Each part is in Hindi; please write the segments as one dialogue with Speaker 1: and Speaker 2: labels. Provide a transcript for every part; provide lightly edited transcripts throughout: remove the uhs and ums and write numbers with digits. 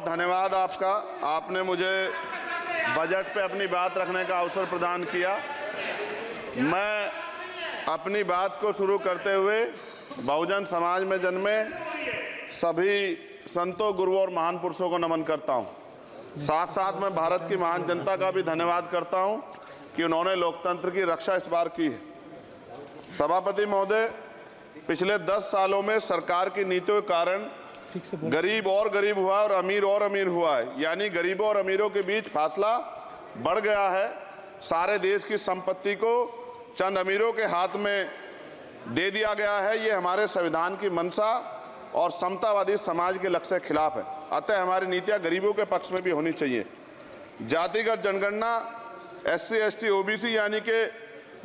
Speaker 1: बहुत धन्यवाद आपका। आपने मुझे बजट पे अपनी बात रखने का अवसर प्रदान किया। मैं अपनी बात को शुरू करते हुए बहुजन समाज में जन्मे सभी संतों, गुरुओं और महान पुरुषों को नमन करता हूं। साथ साथ मैं भारत की महान जनता का भी धन्यवाद करता हूं कि उन्होंने लोकतंत्र की रक्षा इस बार की है। सभापति महोदय, पिछले 10 सालों में सरकार की नीतियों के कारण गरीब और गरीब हुआ और अमीर हुआ है, यानी गरीबों और अमीरों के बीच फासला बढ़ गया है। सारे देश की संपत्ति को चंद अमीरों के हाथ में दे दिया गया है। ये हमारे संविधान की मंशा और समतावादी समाज के लक्ष्य के खिलाफ है। अतः हमारी नीतियां गरीबों के पक्ष में भी होनी चाहिए। जातिगत जनगणना, SC, ST, OBC यानी कि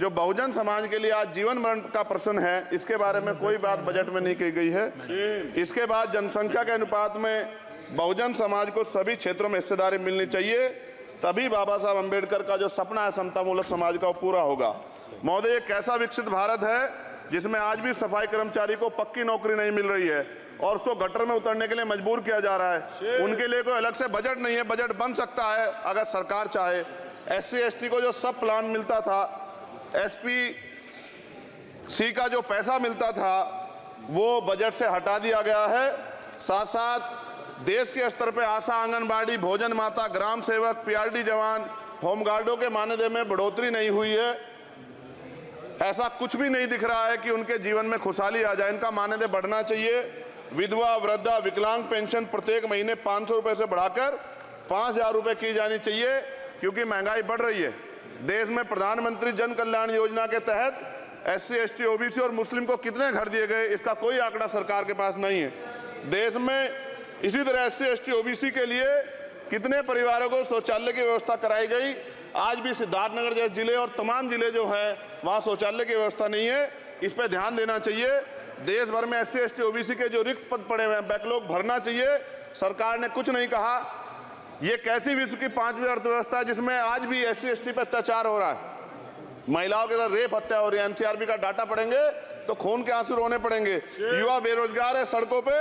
Speaker 1: जो बहुजन समाज के लिए आज जीवन मरण का प्रश्न है, इसके बारे में कोई बात बजट में नहीं की गई है। इसके बाद जनसंख्या के अनुपात में बहुजन समाज को सभी क्षेत्रों में हिस्सेदारी मिलनी चाहिए, तभी बाबा साहब अम्बेडकर का जो सपना है समतामूलक समाज का, वो पूरा होगा। महोदय, एक ऐसा विकसित भारत है जिसमें आज भी सफाई कर्मचारी को पक्की नौकरी नहीं मिल रही है और उसको गटर में उतरने के लिए मजबूर किया जा रहा है। उनके लिए कोई अलग से बजट नहीं है। बजट बन सकता है अगर सरकार चाहे। SC, ST को जो सब प्लान मिलता था, SPC का जो पैसा मिलता था, वो बजट से हटा दिया गया है। साथ साथ देश के स्तर पे आशा, आंगनबाड़ी, भोजन माता, ग्राम सेवक, PRD जवान, होमगार्डों के मानदेय में बढ़ोतरी नहीं हुई है। ऐसा कुछ भी नहीं दिख रहा है कि उनके जीवन में खुशहाली आ जाए। इनका मानदेय बढ़ना चाहिए। विधवा, वृद्धा, विकलांग पेंशन प्रत्येक महीने 500 रुपए से बढ़ाकर 5000 रुपए की जानी चाहिए, क्योंकि महंगाई बढ़ रही है। देश में प्रधानमंत्री जन कल्याण योजना के तहत SC, ST, OBC और मुस्लिम को कितने घर दिए गए, इसका कोई आंकड़ा सरकार के पास नहीं है। देश में इसी तरह SC, ST, OBC के लिए कितने परिवारों को शौचालय की व्यवस्था कराई गई। आज भी सिद्धार्थनगर जैसे जिले और तमाम जिले जो है वहाँ शौचालय की व्यवस्था नहीं है। इस पर ध्यान देना चाहिए। देश भर में SC, ST, OBC के जो रिक्त पद पड़े हुए हैं, बैकलॉग भरना चाहिए। सरकार ने कुछ नहीं कहा। ये कैसी विश्व की 5वीं अर्थव्यवस्था है जिसमें आज भी SC, ST पे अत्याचार हो रहा है, महिलाओं के साथ रेप हत्या हो रही है। NCRB का डाटा पढ़ेंगे तो खून के आंसू रोने पड़ेंगे। युवा बेरोजगार है, सड़कों पे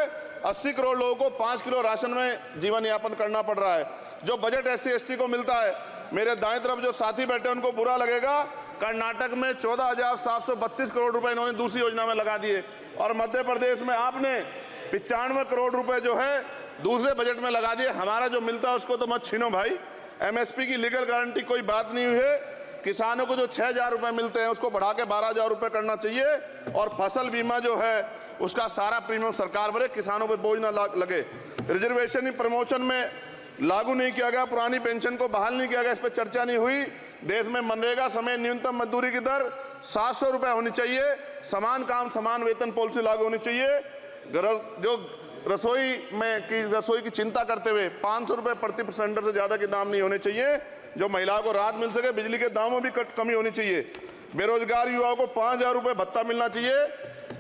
Speaker 1: 80 करोड़ लोगों को 5 किलो राशन में जीवन यापन करना पड़ रहा है। जो बजट SC, ST को मिलता है, मेरे दाएं तरफ जो साथी बैठे उनको बुरा लगेगा, कर्नाटक में 14,732 करोड़ रुपए इन्होंने दूसरी योजना में लगा दिए और मध्य प्रदेश में आपने 95 करोड़ रुपए जो है दूसरे बजट में लगा दिए। हमारा जो मिलता है उसको तो मत छीनो भाई। MSP की लीगल गारंटी कोई बात नहीं हुई है। किसानों को जो 6,000 रुपए मिलते हैं उसको बढ़ा के 12,000 रुपए करना चाहिए और फसल बीमा जो है उसका सारा प्रीमियम सरकार भरे, किसानों पर बोझ ना लगे। रिजर्वेशन प्रमोशन में लागू नहीं किया गया, पुरानी पेंशन को बहाल नहीं किया गया, इस पर चर्चा नहीं हुई। देश में मनरेगा समय न्यूनतम मजदूरी की दर 700 रुपए होनी चाहिए। समान काम समान वेतन पॉलिसी लागू होनी चाहिए। जो रसोई की चिंता करते हुए 500 रुपए प्रति सिलेंडर से ज्यादा के दाम नहीं होने चाहिए, जो महिलाओं को राहत मिल सके। बिजली के दामों में भी कमी होनी चाहिए। बेरोजगार युवाओं को 5,000 रुपए भत्ता मिलना चाहिए,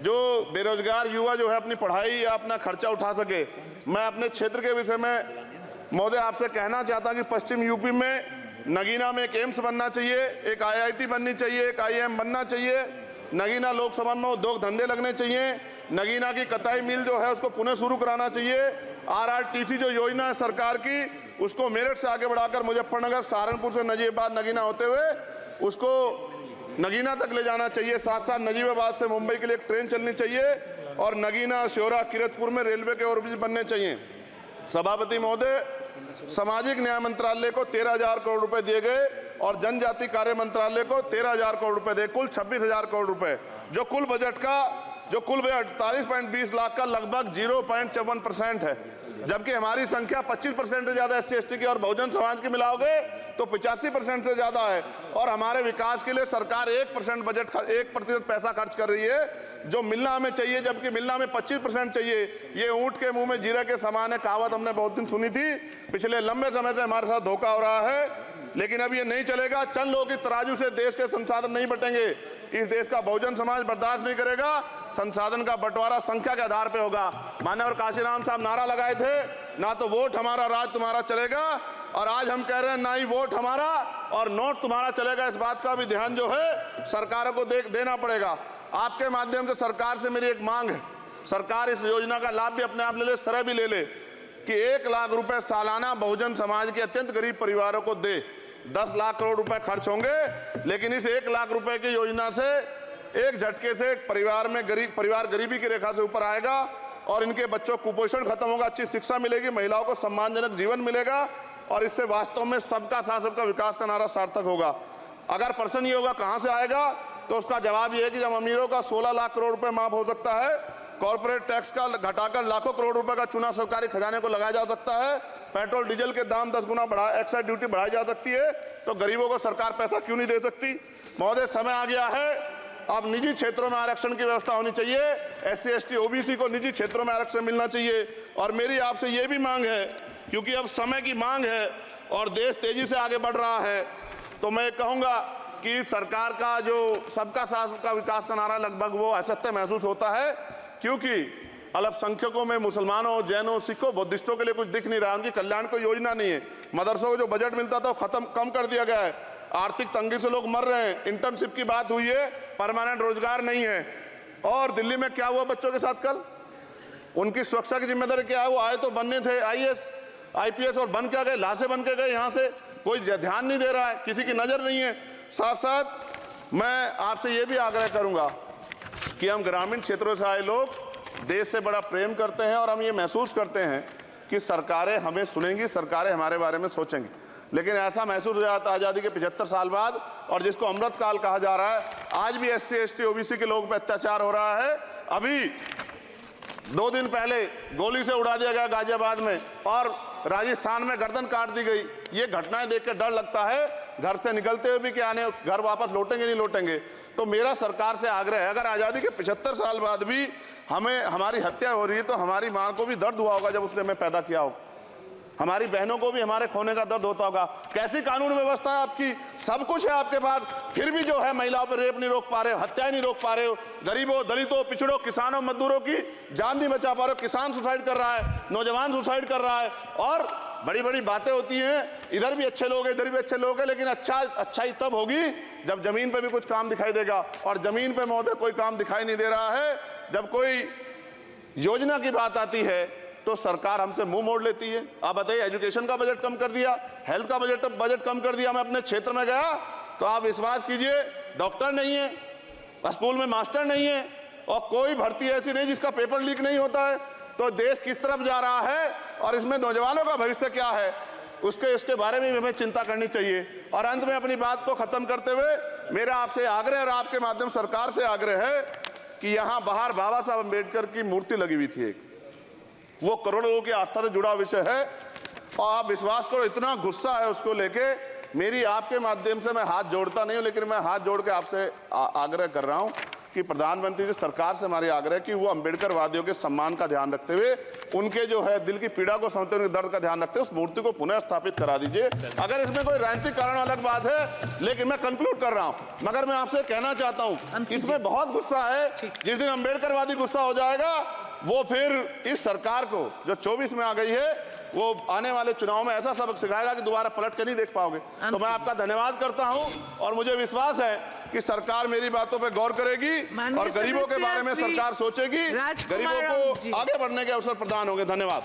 Speaker 1: जो बेरोजगार युवा जो है अपनी पढ़ाई या अपना खर्चा उठा सके। मैं अपने क्षेत्र के विषय में महोदय आपसे कहना चाहता हूं कि पश्चिम यूपी में नगीना में एक एम्स बनना चाहिए, एक IIT बननी चाहिए, एक IIM बनना चाहिए। नगीना लोकसभा में उद्योग धंधे लगने चाहिए। नगीना की कताई मिल जो है उसको पुनः शुरू कराना चाहिए। RRTC जो योजना है सरकार की, उसको मेरठ से आगे बढ़ाकर मुजफ्फरनगर, सहारनपुर से नजीबाबाद, नगीना होते हुए उसको नगीना तक ले जाना चाहिए। साथ साथ नजीबाबाद से मुंबई के लिए एक ट्रेन चलनी चाहिए और नगीना, श्योरा, किरतपुर में रेलवे के ओवरब्रिज बनने चाहिए। सभापति महोदय, सामाजिक न्याय मंत्रालय को 13,000 करोड़ रुपए दिए गए और जनजाति कार्य मंत्रालय को 13,000 करोड़ रुपए दिए, कुल 26,000 करोड़ रुपए, जो कुल बजट 48.20 लाख का लगभग 0.54% है। जबकि हमारी संख्या 25% से ज्यादा SC, ST की और बहुजन समाज की मिलाओगे तो 85% से ज्यादा है। और हमारे विकास के लिए सरकार 1% पैसा खर्च कर रही है, जो मिलना हमें चाहिए, जबकि मिलना हमें 25% चाहिए। ये ऊंट के मुंह में जीरा के समान है, कहावत हमने बहुत दिन सुनी थी। पिछले लंबे समय से हमारे साथ धोखा हो रहा है, लेकिन अब ये नहीं चलेगा। चंद लोगों की तराजू से देश के संसाधन नहीं बटेंगे। इस देश का बहुजन समाज बर्दाश्त नहीं करेगा। संसाधन का बंटवारा संख्या के आधार पे होगा। माननीय काशीराम साहब नारा लगाए थे, ना तो वोट हमारा राज तुम्हारा चलेगा, और आज हम कह रहे हैं ना ही वोट हमारा और नोट तुम्हारा चलेगा। इस बात का भी ध्यान जो है सरकारों को देना पड़ेगा। आपके माध्यम से सरकार से मेरी एक मांग है, सरकार इस योजना का लाभ भी अपने आप ले ले, सरह भी ले ले। कि 1 लाख रुपए सालाना बहुजन समाज के अत्यंत गरीब परिवारों को दे। 10 लाख करोड़ रुपए खर्च होंगे, लेकिन इस 1 लाख रुपए की योजना से एक झटके से एक परिवार गरीबी की रेखा से ऊपर आएगा और इनके बच्चों को कुपोषण खत्म होगा, अच्छी शिक्षा मिलेगी, महिलाओं को सम्मानजनक जीवन मिलेगा और इससे वास्तव में सबका साथ सबका विकास का नारा सार्थक होगा। अगर प्रश्न ये होगा कहां से आएगा, तो उसका जवाब ये है कि जब अमीरों का 16 लाख करोड़ रुपए माफ हो सकता है, कॉर्पोरेट टैक्स का घटाकर लाखों करोड़ रुपए का चूना सरकारी खजाने को लगाया जा सकता है, पेट्रोल डीजल के दाम 10 गुना एक्साइज ड्यूटी बढ़ाई जा सकती है, तो गरीबों को सरकार पैसा क्यों नहीं दे सकती। महोदय, समय आ गया है, अब निजी क्षेत्रों में आरक्षण की व्यवस्था होनी चाहिए। SC ST OBC को निजी क्षेत्रों में आरक्षण मिलना चाहिए। और मेरी आपसे ये भी मांग है, क्योंकि अब समय की मांग है और देश तेजी से आगे बढ़ रहा है, तो मैं कहूंगा कि सरकार का जो सबका साथ सबका विकास का नारा लगभग वो असत्य महसूस होता है, क्योंकि अल्पसंख्यकों में मुसलमानों, जैनों, सिखों, बुद्धिस्टों के लिए कुछ दिख नहीं रहा, उनकी कल्याण कोई योजना नहीं है। मदरसों को जो बजट मिलता था वो कम कर दिया गया है। आर्थिक तंगी से लोग मर रहे हैं। इंटर्नशिप की बात हुई है, परमानेंट रोजगार नहीं है। और दिल्ली में क्या हुआ बच्चों के साथ कल, उनकी सुरक्षा की जिम्मेदारी क्या है? वो आए तो बनने थे IAS IPS और बन क्या गए, लाशें बन के गए। यहाँ से कोई ध्यान नहीं दे रहा है, किसी की नजर नहीं है। साथ साथ मैं आपसे ये भी आग्रह करूंगा कि हम ग्रामीण क्षेत्रों से आए लोग देश से बड़ा प्रेम करते हैं और हम ये महसूस करते हैं कि सरकारें हमें सुनेंगी, सरकारें हमारे बारे में सोचेंगी। लेकिन ऐसा महसूस हो जाता है आज़ादी के 75 साल बाद, और जिसको अमृत काल कहा जा रहा है, आज भी SC ST OBC के लोगों पर अत्याचार हो रहा है। अभी 2 दिन पहले गोली से उड़ा दिया गया गाजियाबाद में और राजस्थान में गर्दन काट दी गई। ये घटनाएं देख के डर लगता है, घर से निकलते हुए भी कि आने घर वापस लौटेंगे नहीं लौटेंगे। तो मेरा सरकार से आग्रह है, अगर आज़ादी के 75 साल बाद भी हमारी हत्या हो रही है, तो हमारी मां को भी दर्द हुआ होगा जब उसने हमें पैदा किया हो, हमारी बहनों को भी हमारे खोने का दर्द होता होगा। कैसी कानून व्यवस्था है आपकी, सब कुछ है आपके पास, फिर भी जो है महिलाओं पर रेप नहीं रोक पा रहे हो, हत्याएं नहीं रोक पा रहे हो, गरीबों, दलितों, पिछड़ों, किसानों, मजदूरों की जान नहीं बचा पा रहे हो। किसान सुसाइड कर रहा है, नौजवान सुसाइड कर रहा है, और बड़ी बड़ी बातें होती हैं, इधर भी अच्छे लोग हैं, इधर भी अच्छे लोग हैं, लेकिन अच्छाई तब होगी जब जमीन पे भी कुछ काम दिखाई देगा। और जमीन पे महोदय कोई काम दिखाई नहीं दे रहा है। जब कोई योजना की बात आती है तो सरकार हमसे मुंह मोड़ लेती है। आप बताइए, एजुकेशन का बजट कम कर दिया, हेल्थ का बजट कम कर दिया। मैं अपने क्षेत्र में गया तो आप विश्वास कीजिए, डॉक्टर नहीं है, स्कूल में मास्टर नहीं है, और कोई भर्ती ऐसी नहीं जिसका पेपर लीक नहीं होता है। तो देश किस तरफ जा रहा है और इसमें नौजवानों का भविष्य क्या है, इसके बारे में हमें चिंता करनी चाहिए। और अंत में अपनी बात को खत्म करते हुए मेरा आपसे आग्रह और आपके माध्यम सरकार से आग्रह है कि यहाँ बाहर बाबा साहब अम्बेडकर की मूर्ति लगी हुई थी एक, वो करोड़ों लोगों की आस्था से जुड़ा विषय है, और आप विश्वास करो इतना गुस्सा है उसको लेके। मेरी आपके माध्यम से मैं हाथ जोड़ता नहीं हूं, लेकिन मैं हाथ जोड़ के आपसे आग्रह कर रहा हूं कि प्रधानमंत्री जी, सरकार से हमारी आग्रह कि वो अम्बेडकर वादियों के सम्मान का ध्यान रखते हुए, उनके जो है दिल की पीड़ा को समझते हुए, उनके दर्द का ध्यान रखते हुए उस मूर्ति को पुनः स्थापित करा दीजिए। अगर इसमें कोई राजनीतिक कारण अलग बात है, लेकिन मैं कंक्लूड कर रहा हूं। मगर मैं आपसे कहना चाहता हूं, इसमें बहुत गुस्सा है। जिस दिन अम्बेडकरवादी गुस्सा हो जाएगा, वो फिर इस सरकार को जो 24 में आ गई है, वो आने वाले चुनाव में ऐसा सबक सिखाएगा कि दोबारा पलट के नहीं देख पाओगे। तो मैं आपका धन्यवाद करता हूं और मुझे विश्वास है कि सरकार मेरी बातों पे गौर करेगी और गरीबों के बारे में सरकार सोचेगी, गरीबों को आगे बढ़ने के अवसर प्रदान होंगे। धन्यवाद।